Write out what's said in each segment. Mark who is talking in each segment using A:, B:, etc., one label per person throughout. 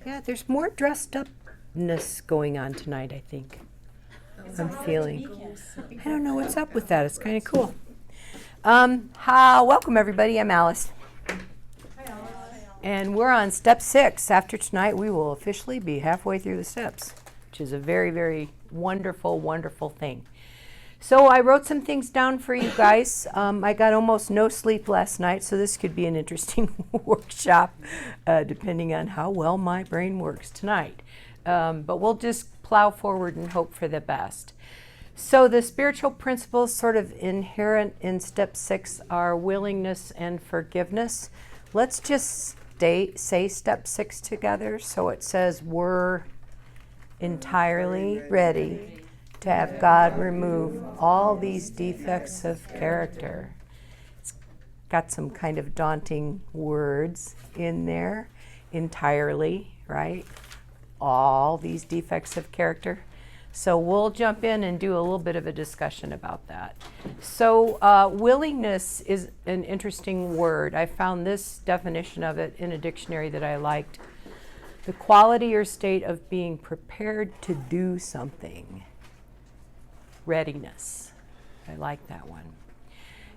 A: Yeah, there's more dressed upness going on tonight, I think. I'm feeling. I don't know what's up with that. It's kind of cool. Welcome everybody. I'm Alice. And we're on step 6. After tonight, we will officially be halfway through the steps, which is a very, very wonderful, wonderful thing. So I wrote some things down for you guys. I got almost no sleep last night, so this could be an interesting workshop, depending on how well my brain works tonight. But we'll just plow forward and hope for the best. So the spiritual principles sort of inherent in step 6 are willingness and forgiveness. Let's just say step 6 together. So it says we're entirely ready to have God remove all these defects of character. It's got some kind of daunting words in there. Entirely, right? All these defects of character. So we'll jump in and do a little bit of a discussion about that. So willingness is an interesting word. I found this definition of it in a dictionary that I liked. The quality or state of being prepared to do something. Readiness. I like that one.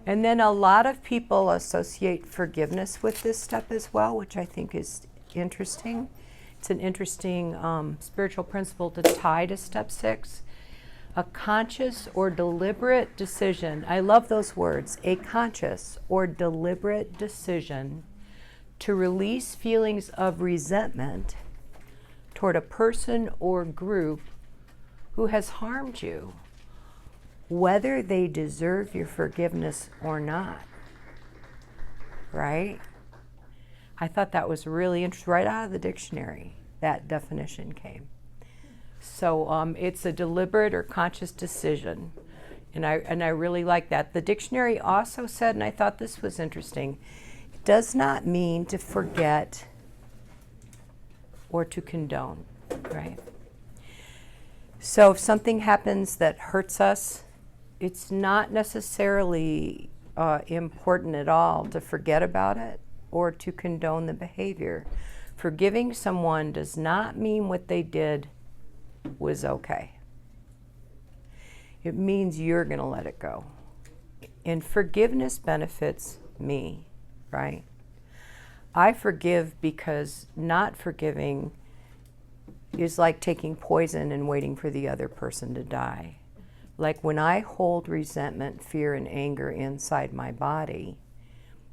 A: And then a lot of people associate forgiveness with this step as well, which I think is interesting. It's an interesting spiritual principle to tie to step 6. A conscious or deliberate decision. I love those words. A conscious or deliberate decision to release feelings of resentment toward a person or group who has harmed you, whether they deserve your forgiveness or not. Right? I thought that was really interesting. Right out of the dictionary, that definition came. So it's a deliberate or conscious decision. And I really like that. The dictionary also said, and I thought this was interesting, it does not mean to forget or to condone, right? So if something happens that hurts us, it's not necessarily important at all to forget about it or to condone the behavior. Forgiving someone does not mean what they did was okay. It means you're going to let it go. And forgiveness benefits me, right? I forgive because not forgiving is like taking poison and waiting for the other person to die. Like when I hold resentment, fear, and anger inside my body,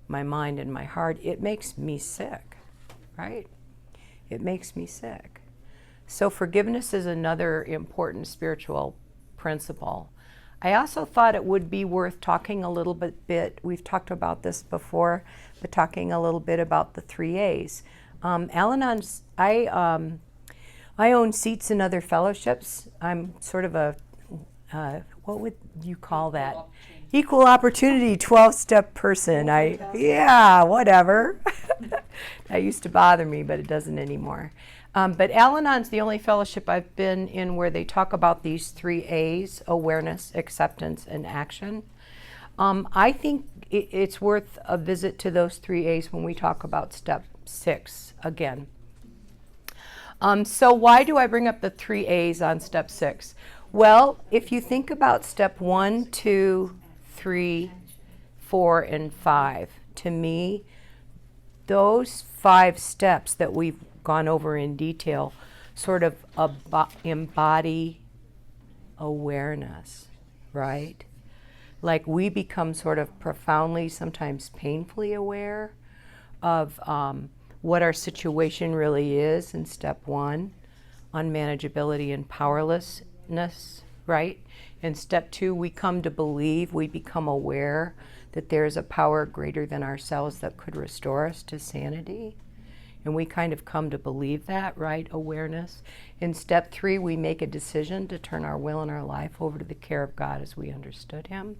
A: my mind and my heart, it makes me sick, right? It makes me sick. So forgiveness is another important spiritual principle. I also thought it would be worth talking a little bit, we've talked about this before, but talking a little bit about the 3 A's. AlAnon's, I own seats in other fellowships. I'm sort of a what would you call that? Equal opportunity 12-step person. Whatever. That used to bother me, but it doesn't anymore. But AlAnon's the only fellowship I've been in where they talk about these 3 A's, awareness, acceptance, and action. I think it's worth a visit to those 3 A's when we talk about step 6 again. So why do I bring up the 3 A's on step 6? Well, if you think about step 1, 2, 3, 4, and 5, to me, those 5 steps that we've gone over in detail sort of embody awareness, right? Like we become sort of profoundly, sometimes painfully aware of what our situation really is in step 1, unmanageability and powerlessness, right? In step 2, we come to believe, we become aware that there's a power greater than ourselves that could restore us to sanity. And we kind of come to believe that, right? Awareness. In step 3, we make a decision to turn our will and our life over to the care of God as we understood Him.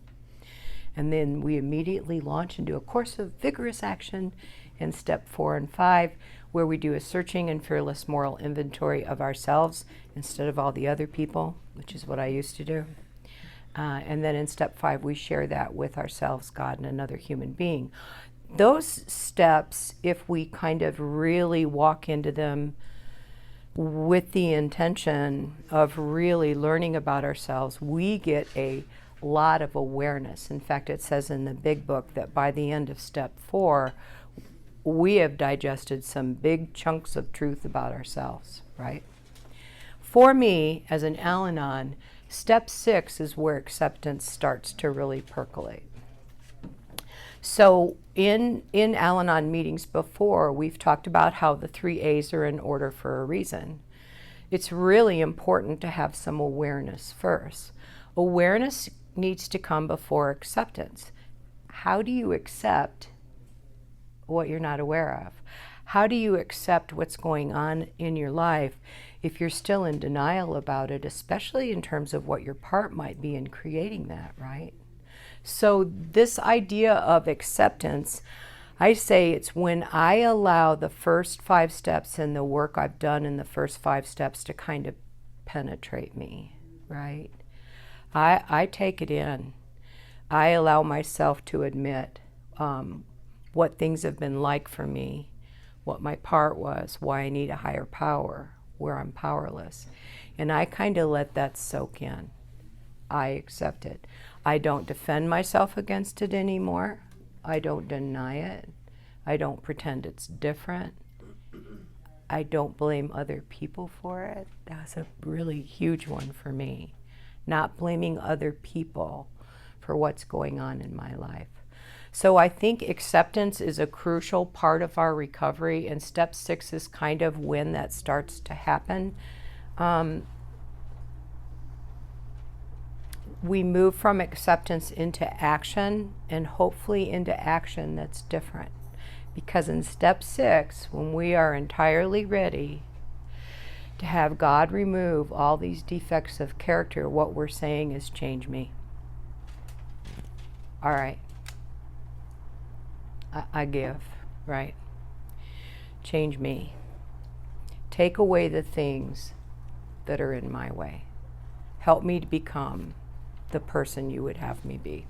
A: And then we immediately launch into a course of vigorous action in step 4 and 5, where we do a searching and fearless moral inventory of ourselves instead of all the other people, which is what I used to do. And then in step 5, we share that with ourselves, God, and another human being. Those steps, if we kind of really walk into them with the intention of really learning about ourselves, we get a lot of awareness. In fact, it says in the big book that by the end of step 4, we have digested some big chunks of truth about ourselves, right? For me, as an AlAnon, step 6 is where acceptance starts to really percolate. So in AlAnon meetings before, we've talked about how the 3 A's are in order for a reason. It's really important to have some awareness first. Awareness needs to come before acceptance. How do you accept what you're not aware of? How do you accept what's going on in your life if you're still in denial about it, especially in terms of what your part might be in creating that, right? So this idea of acceptance, I say it's when I allow the first 5 steps and the work I've done in the first 5 steps to kind of penetrate me, right? I take it in. I allow myself to admit what things have been like for me, what my part was, why I need a higher power, where I'm powerless. And I kind of let that soak in. I accept it. I don't defend myself against it anymore. I don't deny it. I don't pretend it's different. I don't blame other people for it. That's a really huge one for me. Not blaming other people for what's going on in my life. So I think acceptance is a crucial part of our recovery, and step 6 is kind of when that starts to happen. We move from acceptance into action, and hopefully into action that's different. Because in step 6, when we are entirely ready to have God remove all these defects of character, what we're saying is, change me. All right. I give, right? Change me. Take away the things that are in my way. Help me to become the person you would have me be.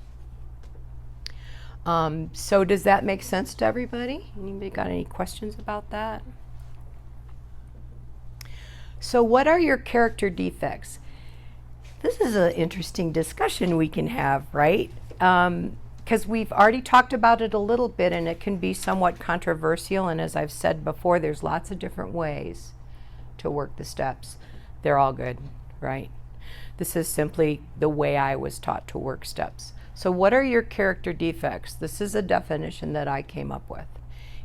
A: So does that make sense to everybody? Anybody got any questions about that? So what are your character defects? This is an interesting discussion we can have, right? Because we've already talked about it a little bit, and it can be somewhat controversial, and as I've said before, there's lots of different ways to work the steps. They're all good, right? This is simply the way I was taught to work steps. So what are your character defects? This is a definition that I came up with.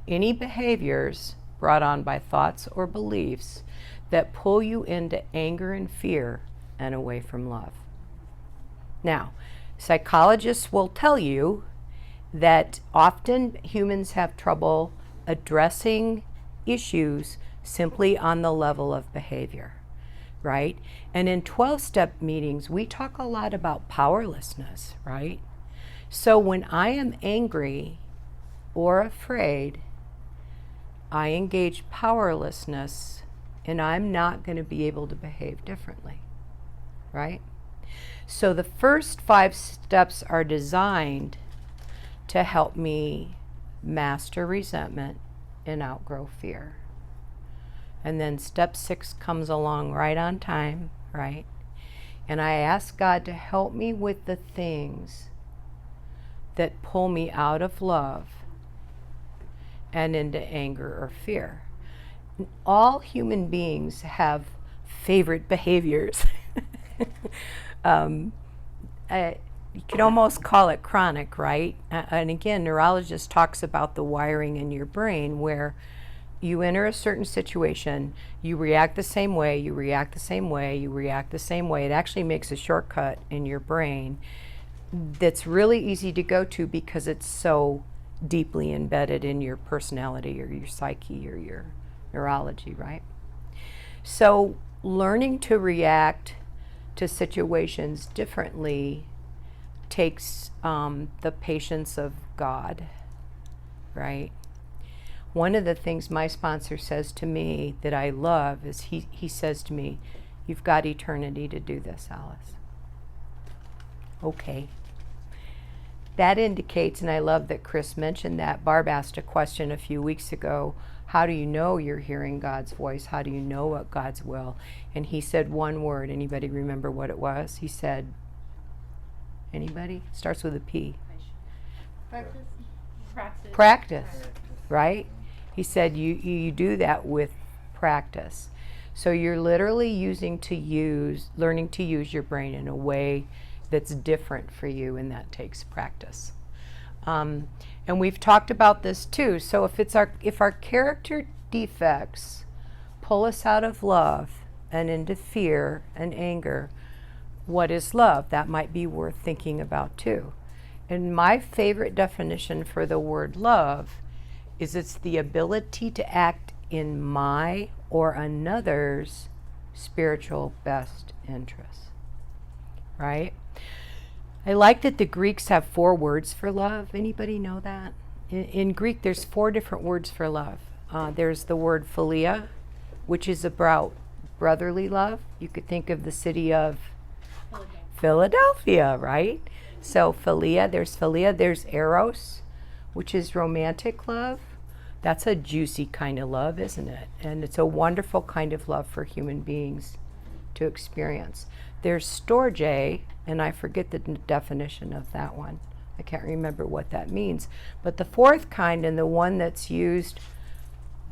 A: Any behaviors brought on by thoughts or beliefs that pull you into anger and fear and away from love. Now, psychologists will tell you that often humans have trouble addressing issues simply on the level of behavior, right? And in 12-step meetings, we talk a lot about powerlessness, right? So when I am angry or afraid, I engage powerlessness, and I'm not going to be able to behave differently, right? So the first 5 steps are designed to help me master resentment and outgrow fear. And then step 6 comes along right on time, right? And I ask God to help me with the things that pull me out of love and into anger or fear. All human beings have favorite behaviors. You could almost call it chronic, right? And again, neurologist talks about the wiring in your brain where you enter a certain situation, you react the same way, you react the same way, you react the same way. It actually makes a shortcut in your brain that's really easy to go to because it's so deeply embedded in your personality or your psyche or your neurology, right? So learning to react to situations differently takes the patience of God, right? One of the things my sponsor says to me that I love is he says to me, "You've got eternity to do this, Alice." Okay. That indicates, and I love that Chris mentioned that, Barb asked a question a few weeks ago, how do you know you're hearing God's voice? How do you know what God's will? And he said one word. Anybody remember what it was? He said, anybody? Starts with a P. Practice, right? He said you do that with practice. So you're literally learning to use your brain in a way that's different for you, and that takes practice. And we've talked about this too. So if our character defects pull us out of love and into fear and anger, what is love? That might be worth thinking about too. And my favorite definition for the word love is it's the ability to act in my or another's spiritual best interests, right? I like that the Greeks have 4 words for love. Anybody know that? In Greek, there's 4 different words for love. There's the word philia, which is about brotherly love. You could think of the city of Philadelphia, right? So philia, there's eros, which is romantic love. That's a juicy kind of love, isn't it? And it's a wonderful kind of love for human beings to experience. There's storge, and I forget the definition of that one. I can't remember what that means. But the 4th kind, and the one that's used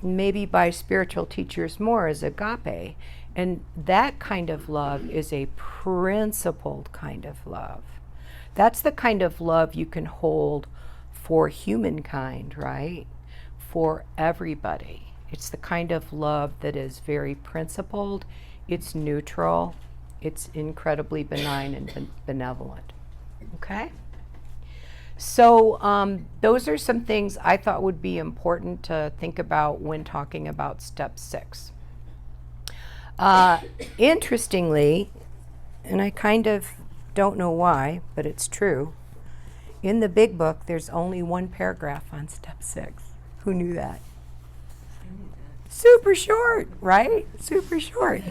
A: maybe by spiritual teachers more, is agape. And that kind of love is a principled kind of love. That's the kind of love you can hold for humankind, right? For everybody. It's the kind of love that is very principled, it's neutral, it's incredibly benign and benevolent. Okay? So those are some things I thought would be important to think about when talking about step 6. Interestingly, and I kind of don't know why, but it's true, in the big book there's only 1 paragraph on step 6. Who knew that? Super short, right? Super short.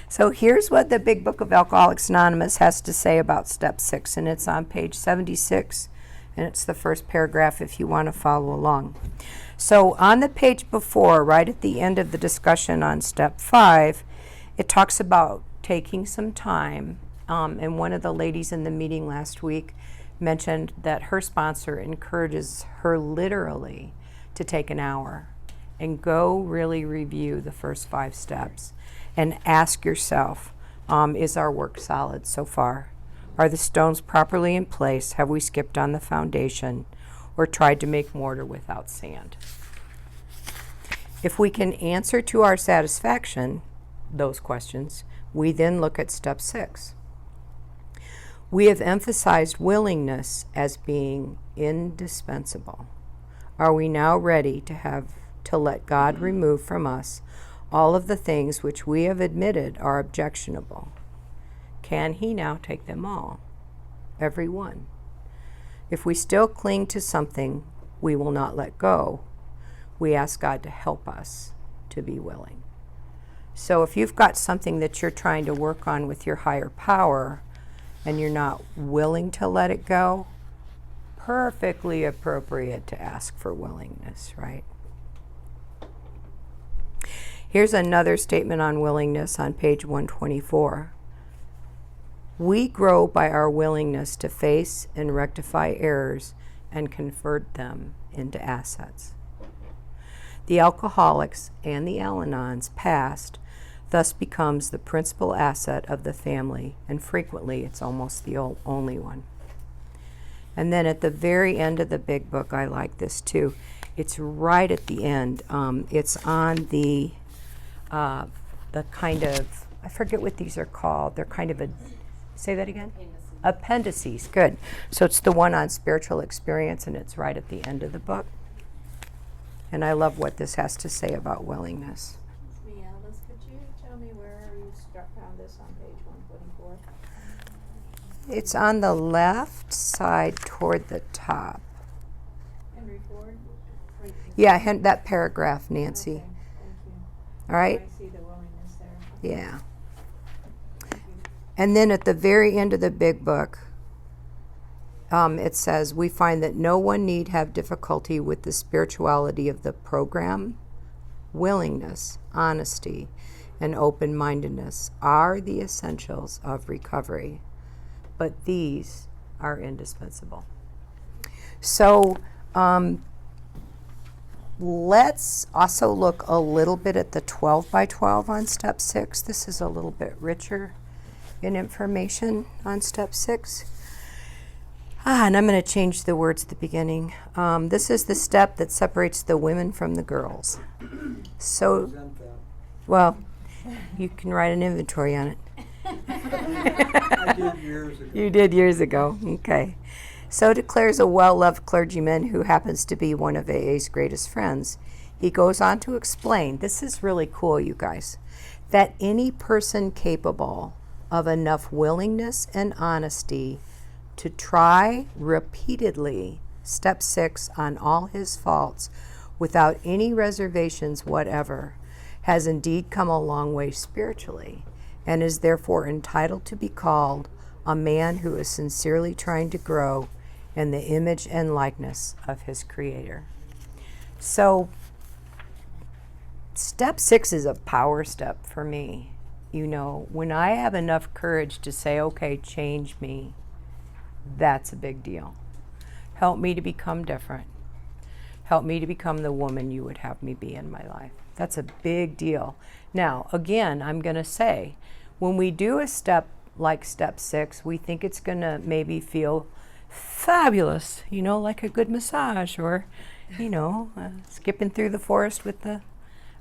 A: So here's what the big book of Alcoholics Anonymous has to say about step 6, and it's on page 76, and it's the first paragraph if you want to follow along. So on the page before, right at the end of the discussion on step 5, it talks about taking some time, and one of the ladies in the meeting last week mentioned that her sponsor encourages her literally to take an hour and go really review the first 5 steps and ask yourself, is our work solid so far? Are the stones properly in place? Have we skipped on the foundation or tried to make mortar without sand? If we can answer to our satisfaction those questions, we then look at step 6. We have emphasized willingness as being indispensable. Are we now ready to let God remove from us all of the things which we have admitted are objectionable? Can he now take them all? Every one. If we still cling to something we will not let go, we ask God to help us to be willing. So if you've got something that you're trying to work on with your higher power and you're not willing to let it go, perfectly appropriate to ask for willingness, right? Here's another statement on willingness on page 124. We grow by our willingness to face and rectify errors and convert them into assets. The alcoholics and the AlAnons past thus becomes the principal asset of the family, and frequently it's almost the only one. And then at the very end of the big book, I like this too. It's right at the end. It's on the kind of, I forget what these are called. They're kind of say that again? Appendices. Good. So it's the one on spiritual experience, and it's right at the end of the book. And I love what this has to say about willingness.
B: Alice, could you tell me where you found this on page 124?
A: It's on the left side toward the top.
B: Henry Ford?
A: Yeah, that paragraph, Nancy.
B: Okay, thank you.
A: All right?
B: I see the willingness there.
A: Yeah. And then at the very end of the big book, it says, we find that no one need have difficulty with the spirituality of the program, willingness, honesty, and open-mindedness are the essentials of recovery, but these are indispensable. So let's also look a little bit at the 12 by 12 on step 6. This is a little bit richer in information on step 6. And I'm going to change the words at the beginning. This is the step that separates the women from the girls. So, well, you can write an inventory on it.
C: I did years ago.
A: You did years ago. Okay. So declares a well-loved clergyman who happens to be one of AA's greatest friends. He goes on to explain, this is really cool, you guys, that any person capable of enough willingness and honesty to try repeatedly step 6 on all his faults without any reservations whatever has indeed come a long way spiritually and is therefore entitled to be called a man who is sincerely trying to grow in the image and likeness of his Creator. So, step 6 is a power step for me. You know, when I have enough courage to say, okay, change me, that's a big deal. Help me to become different. Help me to become the woman you would have me be in my life. That's a big deal. Now, again, I'm going to say, when we do a step like step 6, we think it's going to maybe feel fabulous, you know, like a good massage, or, you know, skipping through the forest with the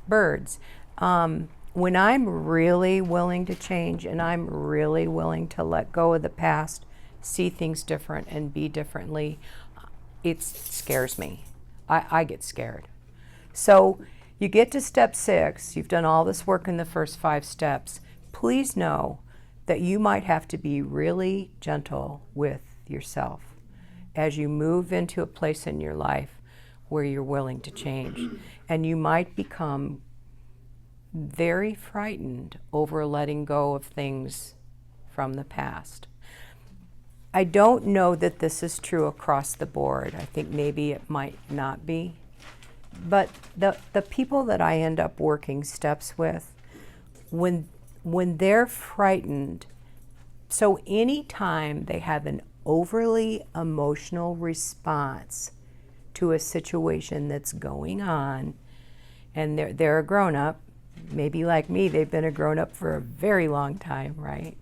A: birds. When I'm really willing to change and I'm really willing to let go of the past, see things different and be differently, it scares me. I get scared. So you get to step 6, you've done all this work in the first 5 steps. Please know that you might have to be really gentle with yourself as you move into a place in your life where you're willing to change. And you might become very frightened over letting go of things from the past. I don't know that this is true across the board. I think maybe it might not be. But the people that I end up working steps with, when they're frightened, so anytime they have an overly emotional response to a situation that's going on, and they're a grown-up, maybe like me, they've been a grown-up for a very long time, right?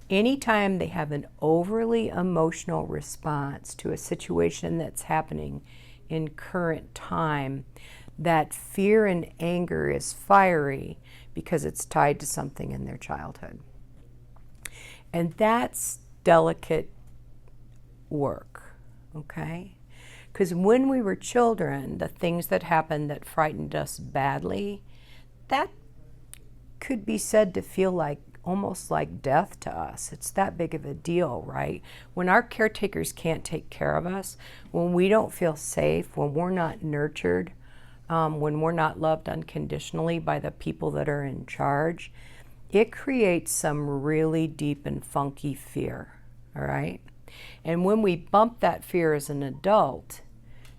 A: Anytime they have an overly emotional response to a situation that's happening in current time, that fear and anger is fiery because it's tied to something in their childhood. And that's delicate work, okay? Because when we were children, the things that happened that frightened us badly, that could be said to feel like almost like death to us. It's that big of a deal, right? When our caretakers can't take care of us, when we don't feel safe, when we're not nurtured, when we're not loved unconditionally by the people that are in charge, it creates some really deep and funky fear, all right? And when we bump that fear as an adult,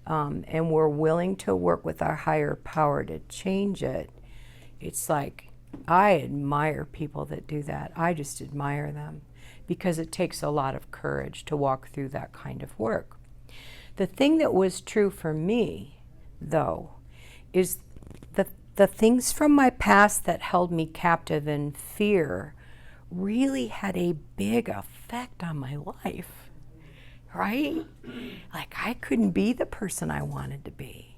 A: and we're willing to work with our higher power to change it, it's like, I admire people that do that. I just admire them because it takes a lot of courage to walk through that kind of work. The thing that was true for me, though, is the things from my past that held me captive in fear really had a big effect on my life, right? Like I couldn't be the person I wanted to be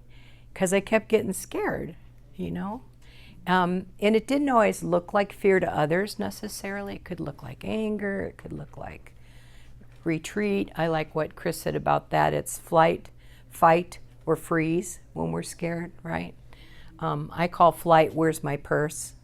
A: because I kept getting scared, you know? And it didn't always look like fear to others necessarily. It could look like anger. It could look like retreat. I like what Chris said about that. It's flight, fight, or freeze when we're scared, right? I call flight, where's my purse?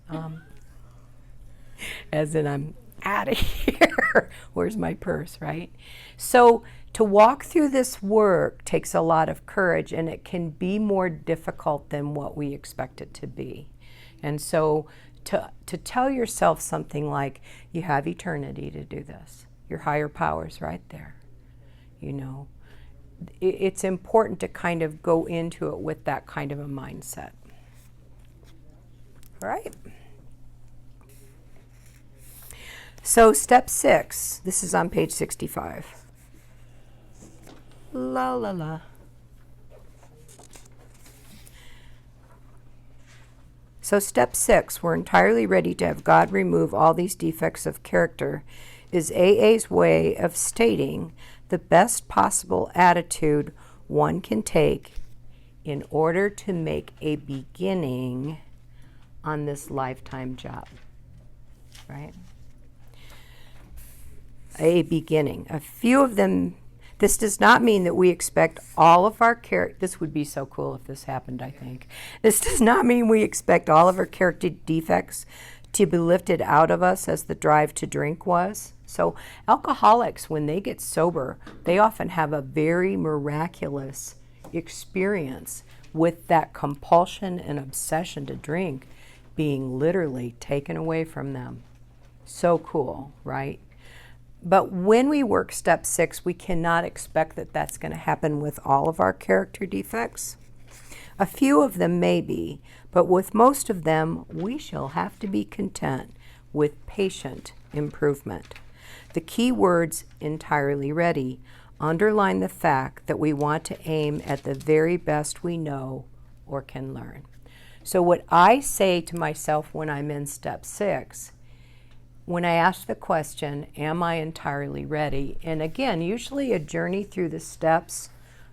A: As in I'm out of here. Where's my purse, right? So to walk through this work takes a lot of courage, and it can be more difficult than what we expect it to be. And so to tell yourself something like, you have eternity to do this. Your higher power's right there. You know, it's important to kind of go into it with that kind of a mindset. All right. So step 6, this is on page 65. La la la. So step 6, we're entirely ready to have God remove all these defects of character, is AA's way of stating the best possible attitude one can take in order to make a beginning on this lifetime job, right? A beginning. A few of them, this does not mean that we expect all of our character, this would be so cool if this happened, I think. This does not mean we expect all of our character defects to be lifted out of us as the drive to drink was. So alcoholics, when they get sober, they often have a very miraculous experience with that compulsion and obsession to drink being literally taken away from them. So cool, right? But when we work step 6, we cannot expect that that's going to happen with all of our character defects. A few of them may be, but with most of them, we shall have to be content with patient improvement. The key words, entirely ready, underline the fact that we want to aim at the very best we know or can learn. So what I say to myself when I'm in step 6, when I ask the question, am I entirely ready? And again, usually a journey through the steps,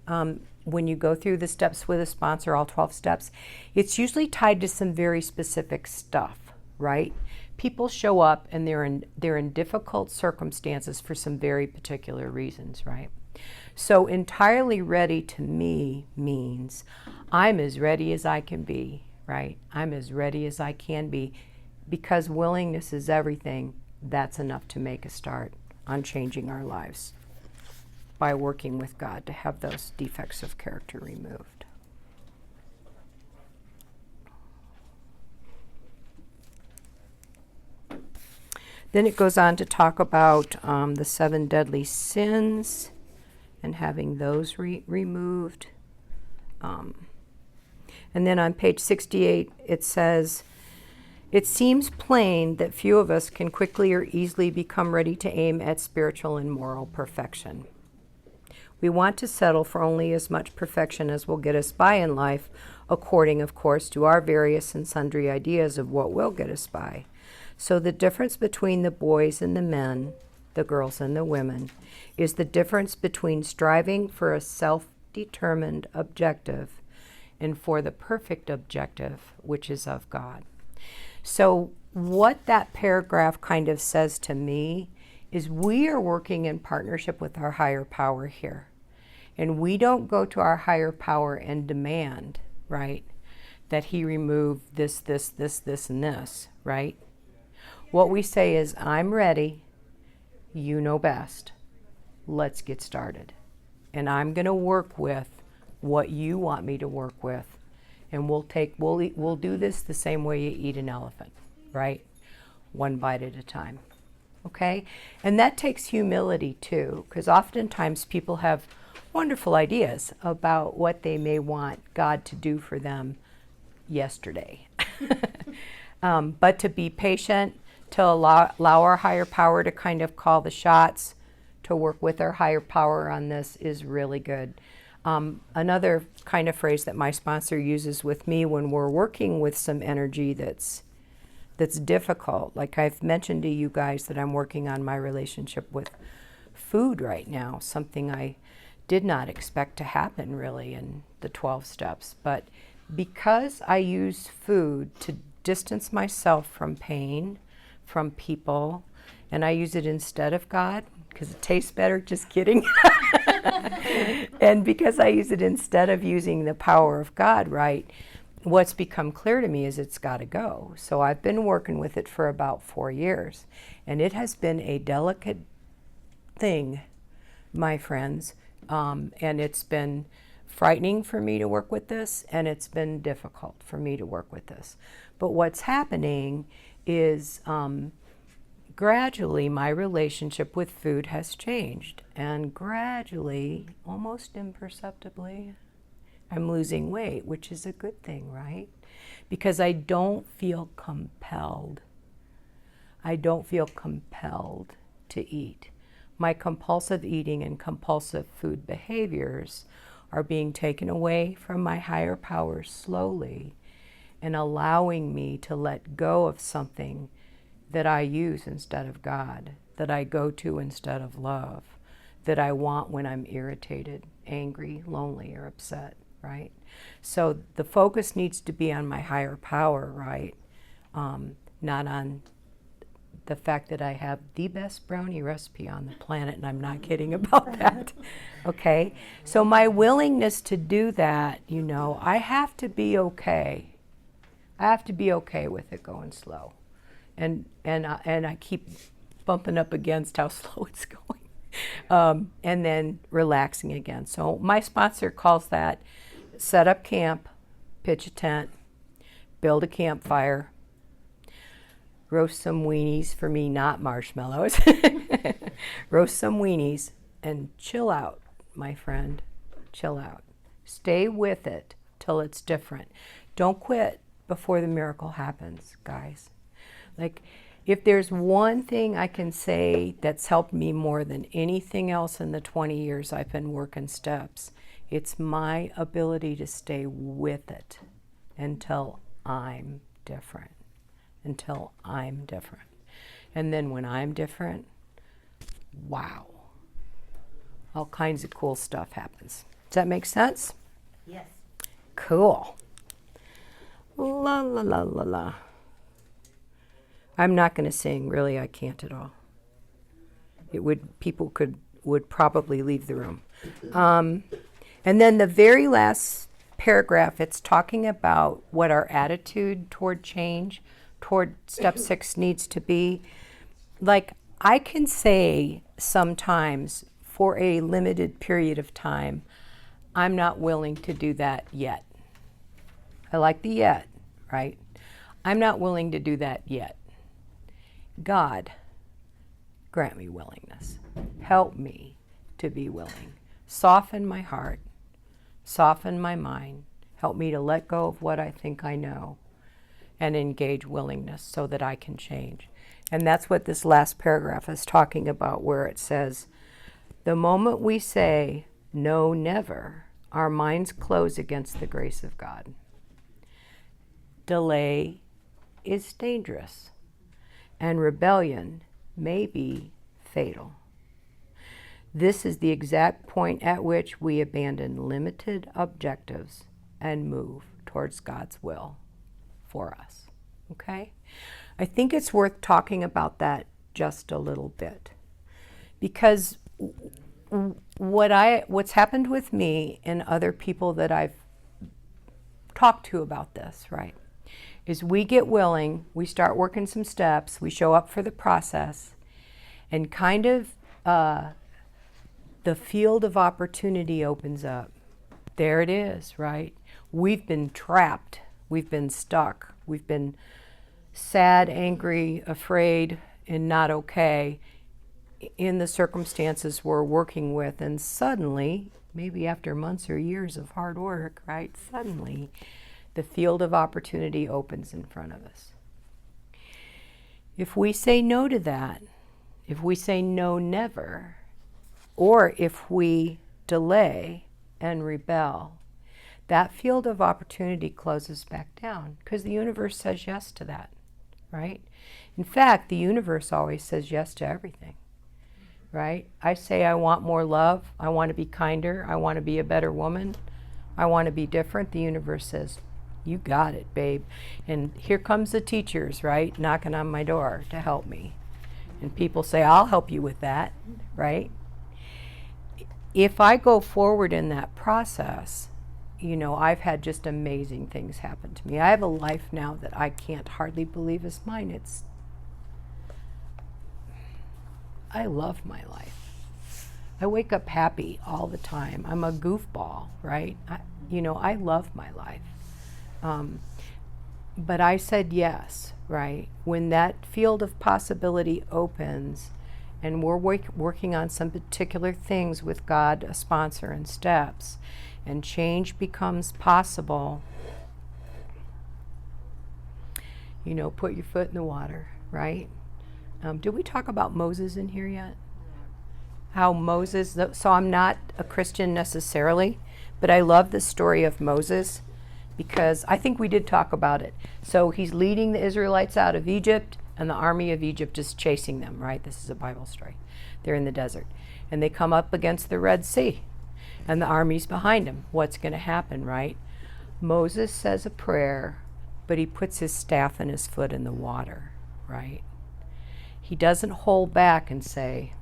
A: when you go through the steps with a sponsor, all 12 steps, it's usually tied to some very specific stuff, right? People show up and they're in difficult circumstances for some very particular reasons, right? So entirely ready to me means I'm as ready as I can be, right? I'm as ready as I can be. Because willingness is everything, that's enough to make a start on changing our lives by working with God to have those defects of character removed. Then it goes on to talk about the 7 deadly sins and having those removed. And then on page 68 it says, it seems plain that few of us can quickly or easily become ready to aim at spiritual and moral perfection. We want to settle for only as much perfection as will get us by in life, according, of course, to our various and sundry ideas of what will get us by. So the difference between the boys and the men, the girls and the women, is the difference between striving for a self-determined objective and for the perfect objective, which is of God. So what that paragraph kind of says to me is we are working in partnership with our higher power here. And we don't go to our higher power and demand, right, that he remove this, and this, right? What we say is, I'm ready, you know best, let's get started. And I'm going to work with what you want me to work with. And we'll do this the same way you eat an elephant, right? One bite at a time, okay? And that takes humility too, because oftentimes people have wonderful ideas about what they may want God to do for them yesterday. But to be patient, to allow our higher power to kind of call the shots, to work with our higher power on this is really good. Another kind of phrase that my sponsor uses with me when we're working with some energy that's difficult, like I've mentioned to you guys that I'm working on my relationship with food right now, something I did not expect to happen really in the 12 steps. But because I use food to distance myself from pain, from people, and I use it instead of God, because it tastes better, just kidding. And because I use it instead of using the power of God, right, what's become clear to me is it's got to go. So I've been working with it for about 4 years, and it has been a delicate thing, my friends, and it's been frightening for me to work with this, and it's been difficult for me to work with this. But what's happening is gradually my relationship with food has changed, and gradually, almost imperceptibly, I'm losing weight, which is a good thing, right? Because I don't feel compelled. I don't feel compelled to eat. My compulsive eating and compulsive food behaviors are being taken away from my higher power slowly and allowing me to let go of something that I use instead of God, that I go to instead of love, that I want when I'm irritated, angry, lonely, or upset, right? So the focus needs to be on my higher power, right? Not on the fact that I have the best brownie recipe on the planet, and I'm not kidding about that, okay? So my willingness to do that, you know, I have to be okay. I have to be okay with it going slow. And I keep bumping up against how slow it's going. And then relaxing again. So my sponsor calls that set up camp, pitch a tent, build a campfire, roast some weenies, for me, not marshmallows. Roast some weenies and chill out, my friend. Chill out. Stay with it till it's different. Don't quit before the miracle happens, guys. Like, if there's one thing I can say that's helped me more than anything else in the 20 years I've been working steps, it's my ability to stay with it until I'm different. Until I'm different. And then when I'm different, wow, all kinds of cool stuff happens. Does that make sense?
D: Yes.
A: Cool. La la la la la. I'm not going to sing, really. I can't at all. People would probably leave the room. And then the very last paragraph, it's talking about what our attitude toward change, toward step 6 needs to be. Like, I can say sometimes for a limited period of time, I'm not willing to do that yet. I like the yet, right? I'm not willing to do that yet. God, grant me willingness. Help me to be willing. Soften my heart. Soften my mind. Help me to let go of what I think I know and engage willingness so that I can change. And that's what this last paragraph is talking about, where it says, the moment we say, no, never, our minds close against the grace of God. Delay is dangerous, and rebellion may be fatal. This is the exact point at which we abandon limited objectives and move towards God's will for us. Okay? I think it's worth talking about that just a little bit, because what's happened with me and other people that I've talked to about this, right, is we get willing, we start working some steps, we show up for the process, and kind of the field of opportunity opens up. There it is, right? We've been trapped, we've been stuck, we've been sad, angry, afraid, and not okay in the circumstances we're working with, and suddenly, maybe after months or years of hard work, right, suddenly the field of opportunity opens in front of us. If we say no to that, if we say no, never, or if we delay and rebel, that field of opportunity closes back down, because the universe says yes to that, right? In fact, the universe always says yes to everything, right? I say I want more love, I want to be kinder, I want to be a better woman, I want to be different. The universe says, you got it, babe. And here comes the teachers, right, knocking on my door to help me. And people say, I'll help you with that, right? If I go forward in that process, you know, I've had just amazing things happen to me. I have a life now that I can't hardly believe is mine. I love my life. I wake up happy all the time. I'm a goofball, right? I love my life. But I said yes, right? When that field of possibility opens and we're working on some particular things with God, a sponsor, and steps, and change becomes possible, put your foot in the water, right? Did we talk about Moses in here yet? How Moses, so I'm not a Christian necessarily, but I love the story of Moses because I think we did talk about it. So he's leading the Israelites out of Egypt, and the army of Egypt is chasing them, right? This is a Bible story. They're in the desert, and they come up against the Red Sea, and the army's behind them. What's going to happen, right? Moses says a prayer, but he puts his staff and his foot in the water, right? He doesn't hold back and say,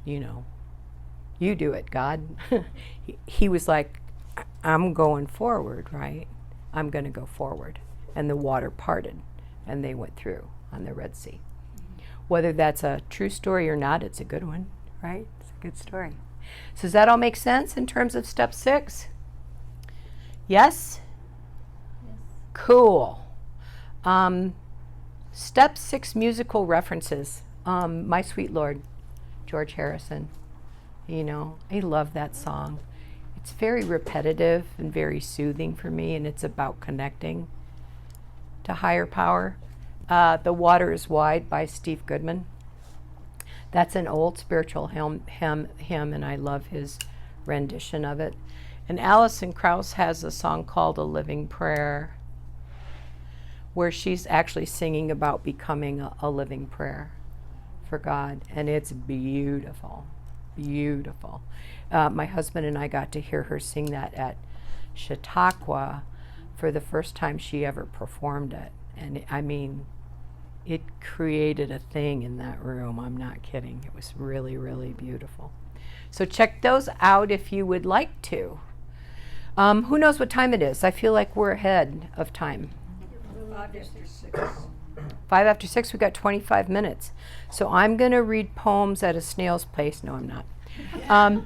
A: you do it, God. He was like, I'm going forward, right? I'm going to go forward. And the water parted, and they went through on the Red Sea. Whether that's a true story or not, it's a good one, right? It's a good story. So does that all make sense in terms of step 6? Yes?
D: Yes.
A: Cool. Step 6 musical references. My Sweet Lord, George Harrison. I love that song. It's very repetitive and very soothing for me, and it's about connecting to higher power. The Water is Wide by Steve Goodman. That's an old spiritual hymn, and I love his rendition of it. And Alison Krauss has a song called A Living Prayer, where she's actually singing about becoming a living prayer for God, and it's beautiful, beautiful. My husband and I got to hear her sing that at Chautauqua for the first time she ever performed it, and it created a thing in that room. I'm not kidding. It was really, really beautiful. So check those out if you would like to. Who knows what time it is? I feel like we're ahead of time.
B: 5 after 6.
A: 5 after 6, we got 25 minutes. So I'm going to read poems at a snail's pace. No, I'm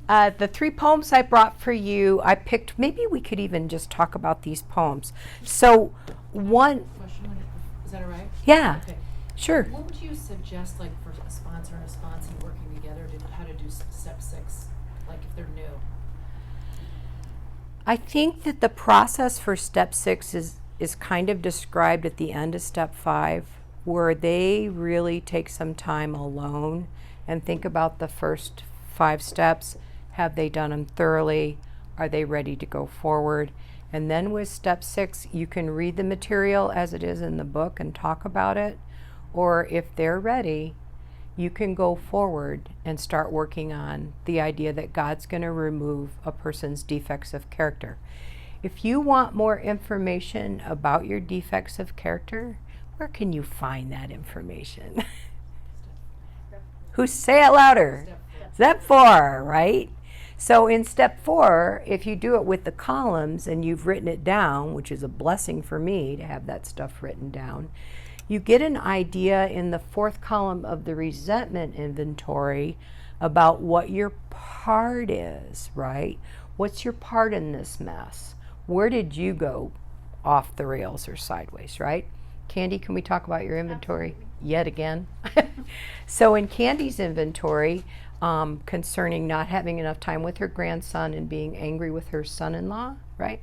A: not. The 3 poems I brought for you, I picked, maybe we could even just talk about these poems. So one,
E: Question, is that all right?
A: yeah,
E: Okay.
A: sure.
E: What would you suggest, like, for a sponsor and a sponsee working together, how to do step 6, like if they're new?
A: I think that the process for step 6 is kind of described at the end of step 5, where they really take some time alone and think about the first 5 steps. Have they done them thoroughly? Are they ready to go forward? And then with step 6, you can read the material as it is in the book and talk about it. Or if they're ready, you can go forward and start working on the idea that God's going to remove a person's defects of character. If you want more information about your defects of character, where can you find that information? Who say it louder? Step 4, right? So in step 4, if you do it with the columns and you've written it down, which is a blessing for me to have that stuff written down, you get an idea in the 4th column of the resentment inventory about what your part is, right? What's your part in this mess? Where did you go off the rails or sideways, right? Candy, can we talk about your inventory yet again? So in Candy's inventory, concerning not having enough time with her grandson and being angry with her son-in-law, right?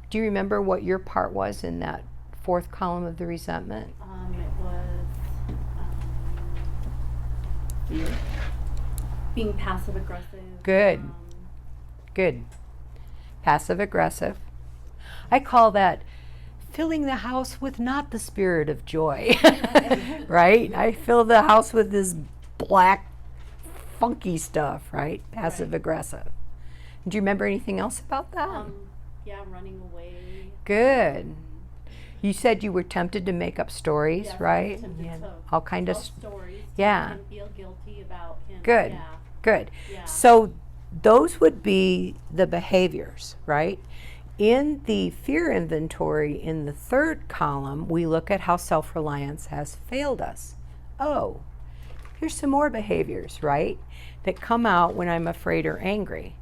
A: Do you remember what your part was in that 4th column of the resentment?
D: It was being passive aggressive.
A: Good. Good. Passive aggressive. I call that filling the house with not the spirit of joy, right? I fill the house with this black, funky stuff, right? Passive aggressive. Do you remember anything else about that?
D: Yeah, running away.
A: Good. You said you were tempted to make up stories,
D: Yes,
A: right?
D: I was tempted
A: Yeah,
D: to
A: all kind of
D: tell stories.
A: yeah.
D: And feel guilty about him.
A: Good.
D: Yeah.
A: Good.
D: Yeah.
A: So those would be the behaviors, right? In the fear inventory, in the 3rd column, we look at how self-reliance has failed us. Oh, here's some more behaviors, right, that come out when I'm afraid or angry.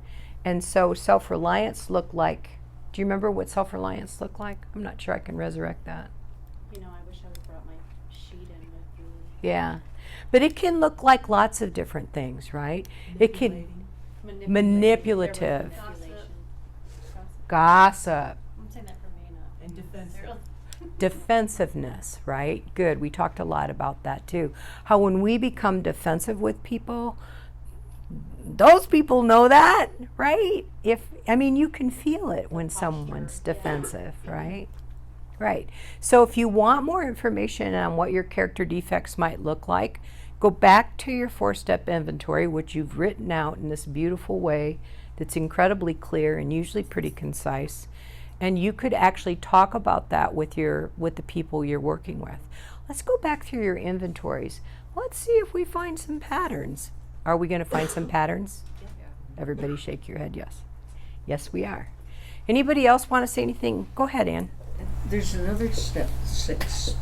A: And so self-reliance looked like, do you remember what self-reliance looked like? I'm not sure I can resurrect that.
D: You know, I wish I would have brought my sheet in with me.
A: Yeah. But it can look like lots of different things, right? It can, Manipulative.
D: There was manipulation.
A: Gossip.
D: I'm saying that for me, not.
E: And defensive.
A: Defensiveness, right? Good. We talked a lot about that too. How when we become defensive with people, those people know that, right? You can feel it when someone's defensive, right? Right. So if you want more information on what your character defects might look like, go back to your 4-step inventory, which you've written out in this beautiful way that's incredibly clear and usually pretty concise. And you could actually talk about that with the people you're working with. Let's go back through your inventories. Let's see if we find some patterns. Are we going to find some patterns? Everybody shake your head, yes. Yes, we are. Anybody else want to say anything? Go ahead, Ann.
F: There's another step 6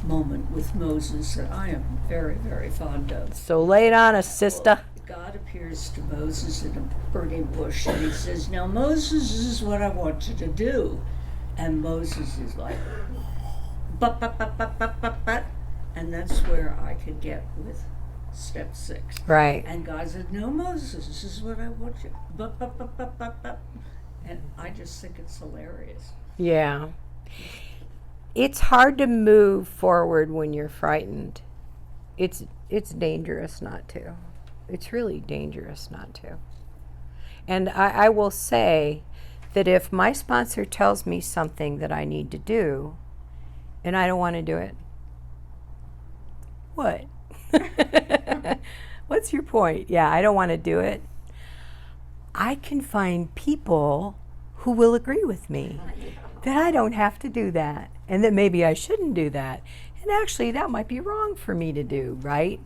F: moment with Moses that I am very, very fond of.
A: So lay it on us, sister.
F: God appears to Moses in a burning bush and he says, "Now Moses, this is what I want you to do." And Moses is like, but. And that's where I could get with step 6.
A: Right.
F: And God said, "No, Moses, this is what I want you, but. And I just think it's hilarious.
A: Yeah. It's hard to move forward when you're frightened. It's dangerous not to. It's really dangerous not to. And I will say that if my sponsor tells me something that I need to do and I don't want to do it, what? What's your point? Yeah, I don't want to do it. I can find people who will agree with me that I don't have to do that and that maybe I shouldn't do that. And actually, that might be wrong for me to do, right?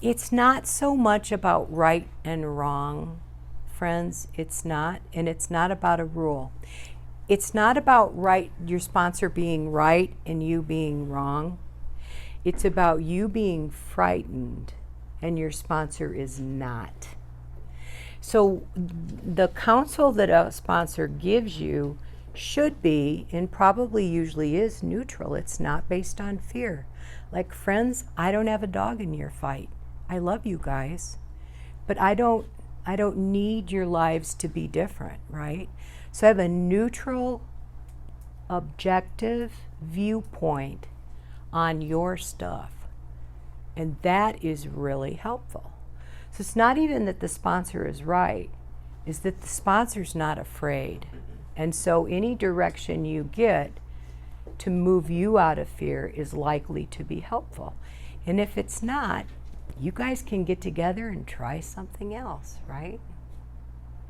A: It's not so much about right and wrong, friends. It's not. And it's not about a rule. It's not about your sponsor being right and you being wrong. It's about you being frightened and your sponsor is not. So the counsel that a sponsor gives you should be, and probably usually is, neutral. It's not based on fear. Like, friends, I don't have a dog in your fight. I love you guys, but I don't need your lives to be different, right? So I have a neutral, objective viewpoint on your stuff, and that is really helpful. So it's not even that the sponsor is right, is that the sponsor's not afraid. And so any direction you get to move you out of fear is likely to be helpful. And if it's not, you guys can get together and try something else, right?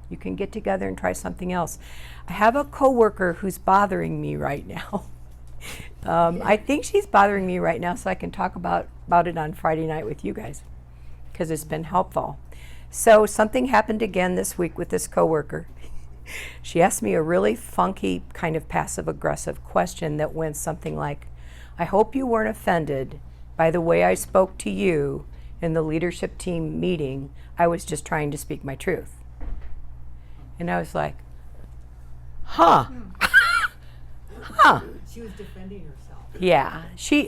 A: You can get together and try something else. I have a coworker who's bothering me right now. I think she's bothering me right now so I can talk about it on Friday night with you guys, because it's been helpful. So something happened again this week with this coworker. She asked me a really funky kind of passive-aggressive question that went something like, "I hope you weren't offended by the way I spoke to you in the leadership team meeting. I was just trying to speak my truth." And I was like, huh. Huh.
E: She was defending herself.
A: Yeah,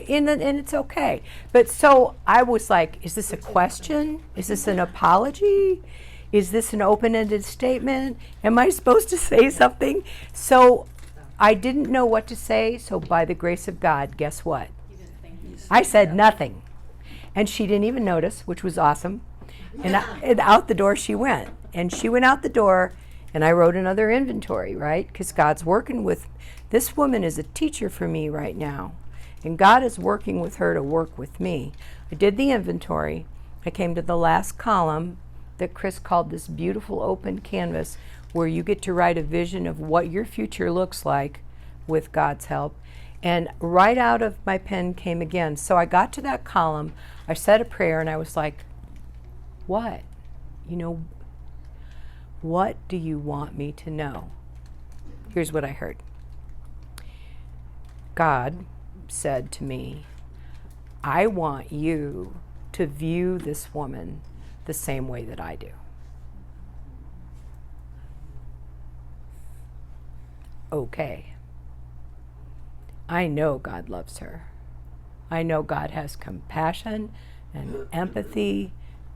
A: and it's okay. But so I was like, is this a question? Is this an apology? Is this an open-ended statement? Am I supposed to say something? So I didn't know what to say, so by the grace of God, guess what?
D: You didn't think.
A: I said nothing. And she didn't even notice, which was awesome. And out the door she went. And she went out the door, and I wrote another inventory, right? Because God's working with, this woman is a teacher for me right now. And God is working with her to work with me. I did the inventory. I came to the last column that Chris called this beautiful open canvas, where you get to write a vision of what your future looks like with God's help. And right out of my pen came again. So I got to that column, I said a prayer, and I was like, what? What do you want me to know? Here's what I heard. God said to me, I want you to view this woman the same way that I do. Okay. I know God loves her. I know God has compassion and empathy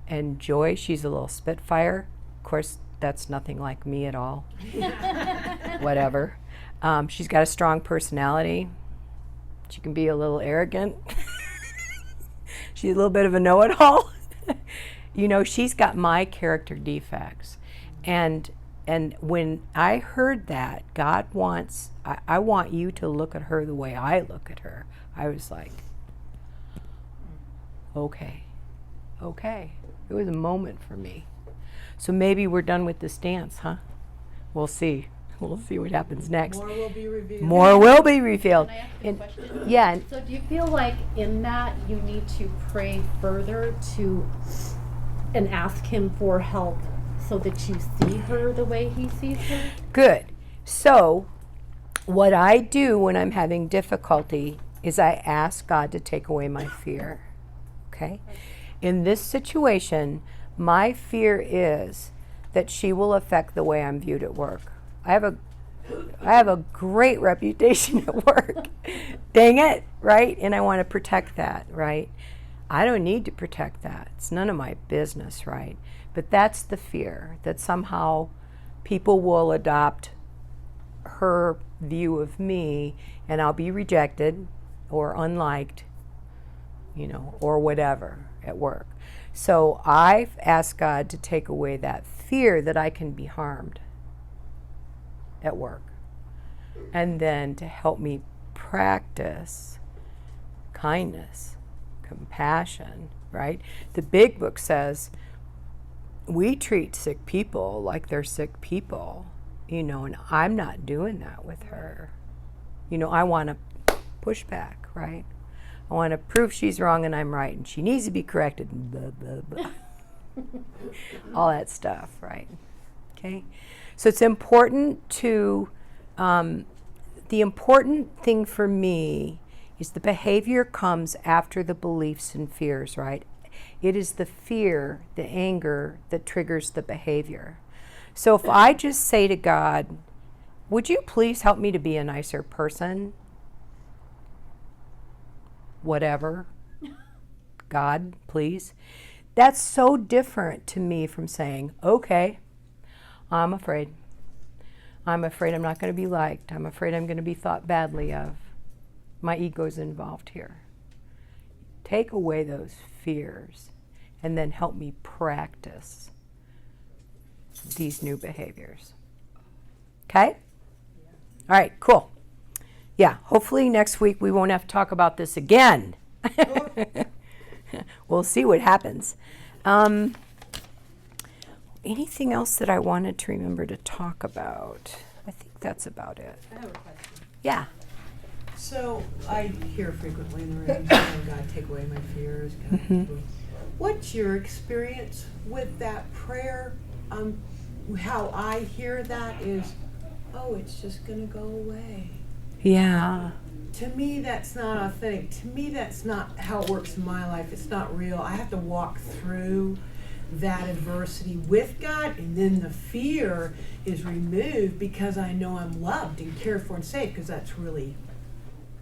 A: And Joy, she's a little spitfire. Of course, that's nothing like me at all. Whatever. She's got a strong personality. She can be a little arrogant. She's a little bit of a know-it-all. You know, she's got my character defects. And when I heard that, God wants, I want you to look at her the way I look at her. I was like, okay. It was a moment for me. So maybe we're done with this dance, huh? We'll see. We'll see what happens next.
G: More will be revealed.
A: More will be revealed.
D: Can I ask a
A: And-
D: question?
A: yeah, and-
D: So do you feel like in that you need to pray further and ask him for help so that you see her the way he sees her?
A: Good. So, what I do when I'm having difficulty is I ask God to take away my fear. Okay? In this situation, my fear is that she will affect the way I'm viewed at work. I have a great reputation at work. Dang it, right? And I want to protect that, right? I don't need to protect that. It's none of my business, right? But that's the fear, that somehow people will adopt her view of me and I'll be rejected or unliked, you know, or whatever at work. So I've asked God to take away that fear that I can be harmed at work, and then to help me practice kindness, compassion, right? The big book says we treat sick people like they're sick people, you know, and I'm not doing that with her. You know, I want to push back, right? I want to prove she's wrong and I'm right, and she needs to be corrected, and blah, blah, blah. All that stuff, right? Okay? So it's important to, the important thing for me is the behavior comes after the beliefs and fears, right? It is the fear, the anger that triggers the behavior. So if I just say to God, would you please help me to be a nicer person? Whatever. God, please. That's so different to me from saying, okay, I'm afraid. I'm afraid I'm not going to be liked. I'm afraid I'm going to be thought badly of. My ego's involved here. Take away those fears and then help me practice these new behaviors. Okay? All right, cool. Yeah, hopefully next week we won't have to talk about this again. We'll see what happens. Anything else that I wanted to remember to talk about? I think that's about it.
G: I have a question.
A: Yeah.
G: So I hear frequently in the rooms, oh God, take away my fears. God, take away. What's your experience with that prayer? How I hear that is, oh, it's just going to go away.
A: Yeah.
G: To me, that's not authentic. To me, that's not how it works in my life. It's not real. I have to walk through that adversity with God, and then the fear is removed because I know I'm loved and cared for and safe, because that's really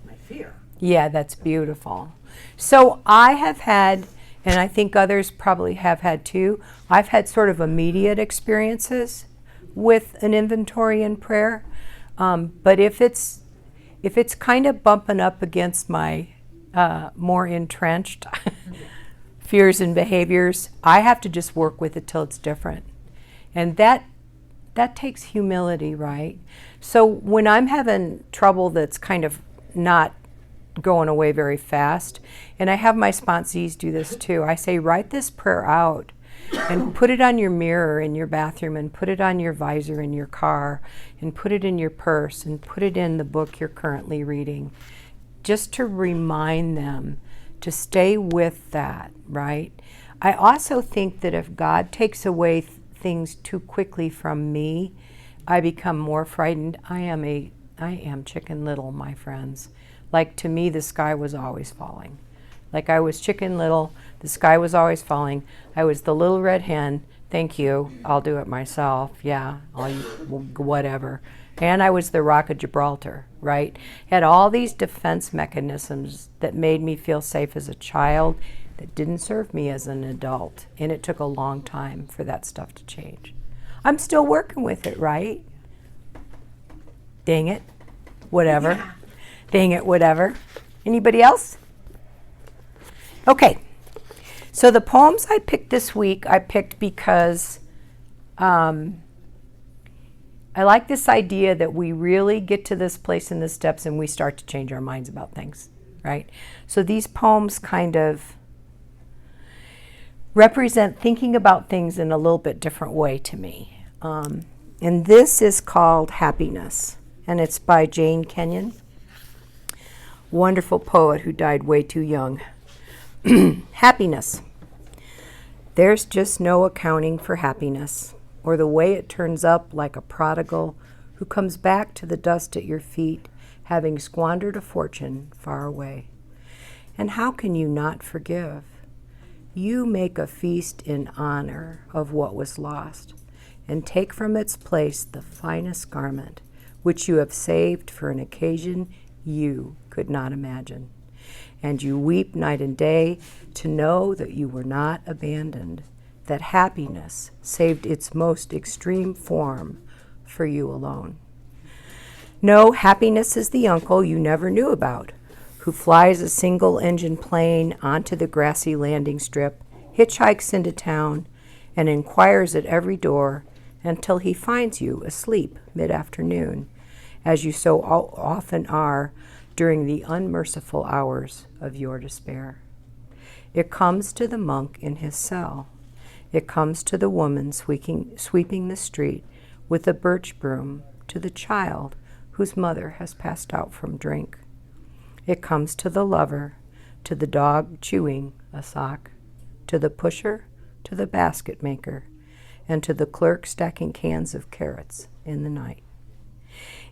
G: my fear.
A: Yeah, that's beautiful. So I have had, and I think others probably have had too, I've had sort of immediate experiences with an inventory in prayer. But if it's kind of bumping up against my more entrenched fears and behaviors, I have to just work with it till it's different. And that takes humility, right? So when I'm having trouble that's kind of not going away very fast, and I have my sponsees do this too, I say, write this prayer out and put it on your mirror in your bathroom, and put it on your visor in your car, and put it in your purse, and put it in the book you're currently reading, just to remind them to stay with that, right? I also think that if God takes away things too quickly from me, I become more frightened. I am Chicken Little, my friends. Like, to me, the sky was always falling. Like, I was Chicken Little, the sky was always falling. I was the little red hen. Thank you, I'll do it myself. Yeah, whatever. And I was the Rock of Gibraltar, right? Had all these defense mechanisms that made me feel safe as a child. that didn't serve me as an adult, and it took a long time for that stuff to change. I'm still working with it, right? Dang it. Whatever. Dang it, whatever. Anybody else? Okay. So the poems I picked this week, I picked because I like this idea that we really get to this place in the steps and we start to change our minds about things, right? So these poems kind of represent thinking about things in a little bit different way to me. And this is called Happiness, and it's by Jane Kenyon, wonderful poet who died way too young. Happiness. There's just no accounting for happiness, or the way it turns up like a prodigal who comes back to the dust at your feet, having squandered a fortune far away. And how can you not forgive? You make a feast in honor of what was lost, and take from its place the finest garment, which you have saved for an occasion you could not imagine. And you weep night and day to know that you were not abandoned, that happiness saved its most extreme form for you alone. No, happiness is the uncle you never knew about, who flies a single-engine plane onto the grassy landing strip, hitchhikes into town, and inquires at every door until he finds you asleep mid-afternoon, as you so often are during the unmerciful hours of your despair. It comes to the monk in his cell. It comes to the woman sweeping the street with a birch broom, to the child whose mother has passed out from drink. It comes to the lover, to the dog chewing a sock, to the pusher, to the basket maker, and to the clerk stacking cans of carrots in the night.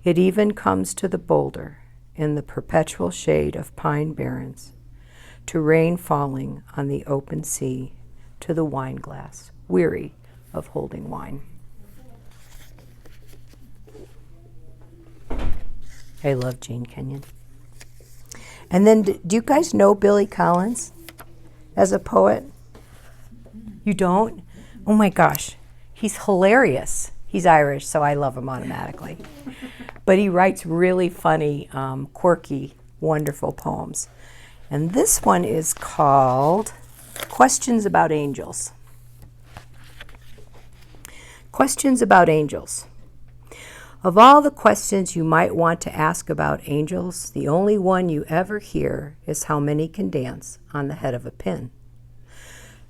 A: It even comes to the boulder in the perpetual shade of pine barrens, to rain falling on the open sea, to the wine glass, weary of holding wine. I love Jane Kenyon. And then, do you guys know Billy Collins as a poet? You don't? Oh my gosh, he's hilarious. He's Irish, so I love him automatically. But he writes really funny, quirky, wonderful poems. And this one is called Questions About Angels. Questions about angels. Of all the questions you might want to ask about angels, the only one you ever hear is how many can dance on the head of a pin.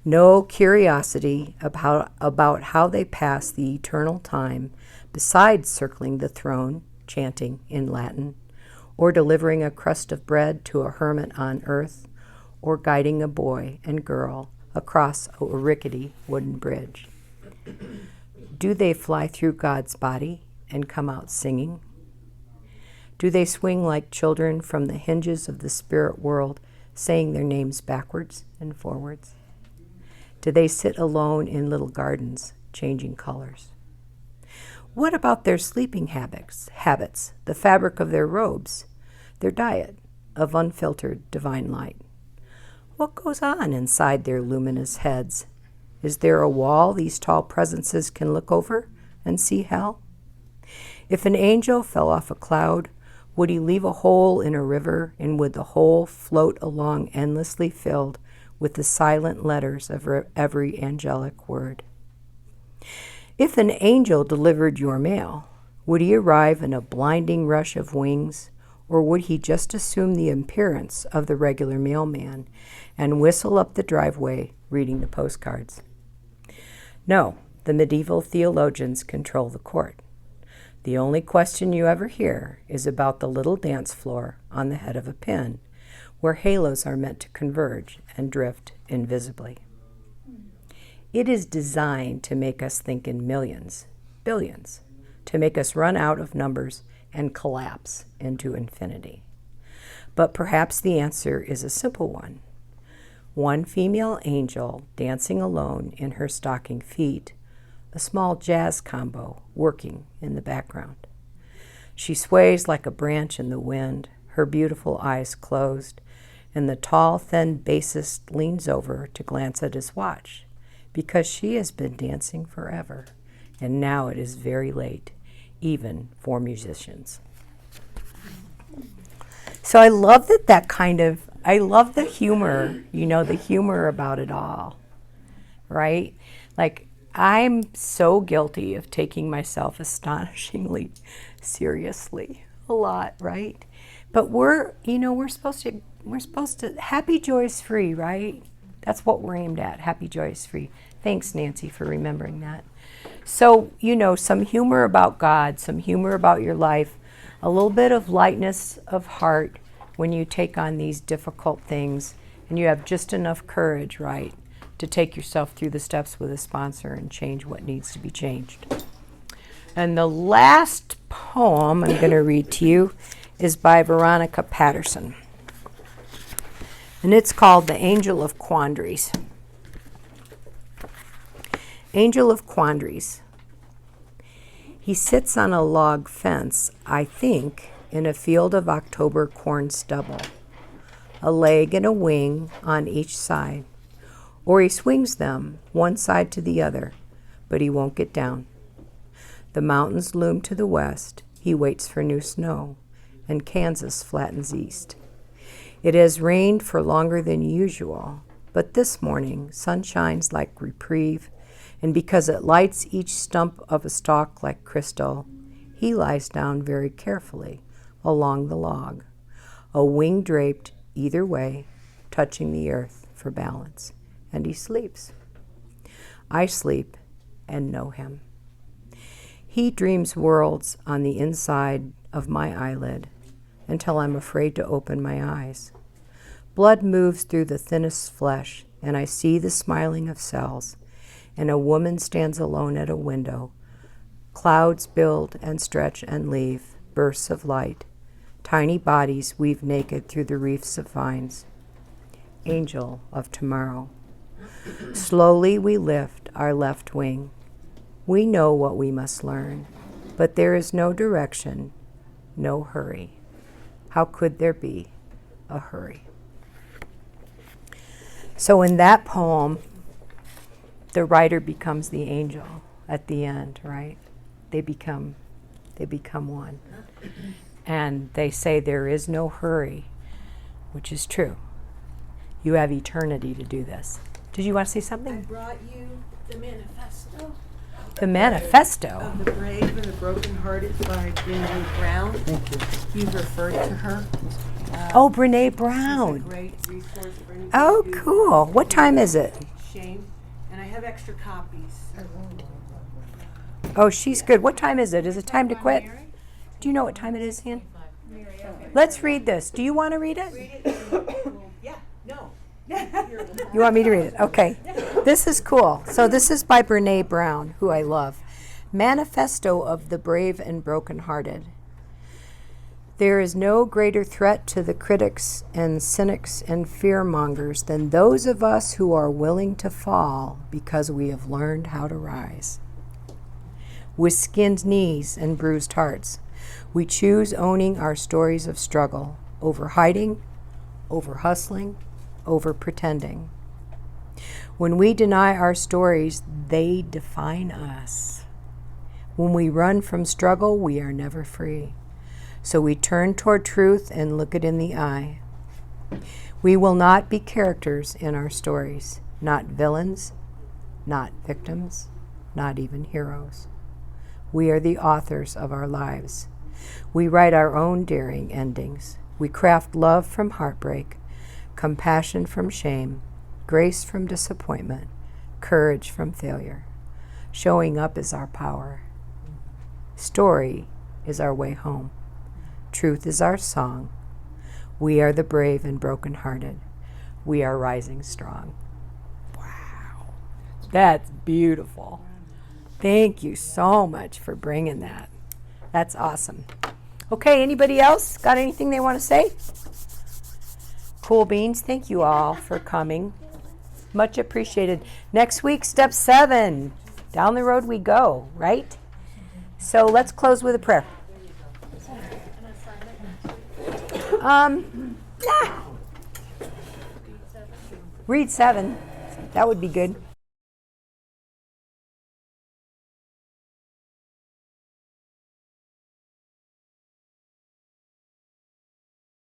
A: No curiosity about how they pass the eternal time besides circling the throne, chanting in Latin, or delivering a crust of bread to a hermit on earth, or guiding a boy and girl across a rickety wooden bridge. Do they fly through God's body and come out singing? Do they swing like children from the hinges of the spirit world, saying their names backwards and forwards? Do they sit alone in little gardens, changing colors? What about their sleeping habits, the fabric of their robes, their diet of unfiltered divine light? What goes on inside their luminous heads? Is there a wall these tall presences can look over and see hell? If an angel fell off a cloud, would he leave a hole in a river, and would the hole float along endlessly filled with the silent letters of every angelic word? If an angel delivered your mail, would he arrive in a blinding rush of wings, or would he just assume the appearance of the regular mailman and whistle up the driveway reading the postcards? No, the medieval theologians control the court. The only question you ever hear is about the little dance floor on the head of a pin, where halos are meant to converge and drift invisibly. It is designed to make us think in millions, billions, to make us run out of numbers and collapse into infinity. But perhaps the answer is a simple one. One female angel dancing alone in her stocking feet, a small jazz combo working in the background. She sways like a branch in the wind, her beautiful eyes closed, and the tall, thin bassist leans over to glance at his watch, because she has been dancing forever, and now it is very late, even for musicians. So I love I love the humor, the humor about it all, right? Like, I'm so guilty of taking myself astonishingly seriously a lot, right? But we're supposed to, happy, joyous, free, right? That's what we're aimed at, happy, joyous, free. Thanks, Nancy, for remembering that. So, some humor about God, some humor about your life, a little bit of lightness of heart when you take on these difficult things, and you have just enough courage, right, to take yourself through the steps with a sponsor and change what needs to be changed. And the last poem I'm going to read to you is by Veronica Patterson. And it's called The Angel of Quandaries. Angel of Quandaries. He sits on a log fence, I think, in a field of October corn stubble, a leg and a wing on each side. Or he swings them one side to the other, but he won't get down. The mountains loom to the west. He waits for new snow, and Kansas flattens east. It has rained for longer than usual, but this morning sun shines like reprieve, and because it lights each stump of a stalk like crystal, he lies down very carefully along the log, a wing draped either way, touching the earth for balance, and he sleeps. I sleep and know him. He dreams worlds on the inside of my eyelid until I'm afraid to open my eyes. Blood moves through the thinnest flesh, and I see the smiling of cells, and a woman stands alone at a window. Clouds build and stretch and leave bursts of light. Tiny bodies weave naked through the reefs of vines. Angel of tomorrow. Slowly we lift our left wing. We know what we must learn, but there is no direction, no hurry. How could there be a hurry? So in that poem, the writer becomes the angel at the end, right? They become one. And they say there is no hurry, which is true. You have eternity to do this. Did you want to say
G: I
A: something?
G: brought you the manifesto
A: The Manifesto.
G: of the Brave and the Brokenhearted by Brene Brown.
C: Thank you.
G: You've referred to her.
A: Oh, Brene
G: She's a
A: Brown.
G: great resource for anybody
A: Oh,
G: who-
A: cool. What time is it?
G: Shame. And I have extra copies.
A: Oh, she's good. What time is it? Is it time to quit? Do you know what time it is, Ian? Let's read this. Do you want to read it?
G: Read it? Yeah, no.
A: You want me to read it? Okay. This is cool. So this is by Brene Brown, who I love. Manifesto of the Brave and Brokenhearted. There is no greater threat to the critics and cynics and fearmongers than those of us who are willing to fall because we have learned how to rise. With skinned knees and bruised hearts, we choose owning our stories of struggle, over hiding, over hustling, over pretending. When we deny our stories, they define us. When we run from struggle, we are never free. So we turn toward truth and look it in the eye. We will not be characters in our stories, not villains, not victims, not even heroes. We are the authors of our lives. We write our own daring endings. We craft love from heartbreak, compassion from shame, grace from disappointment, courage from failure. Showing up is our power. Story is our way home. Truth is our song. We are the brave and brokenhearted. We are rising strong. Wow. That's beautiful. Thank you so much for bringing that. That's awesome. Okay, anybody else got anything they want to say? Cool beans. Thank you all for coming. Much appreciated. Next week, step 7. Down the road we go, right? So let's close with a prayer. Read 7. That would be good.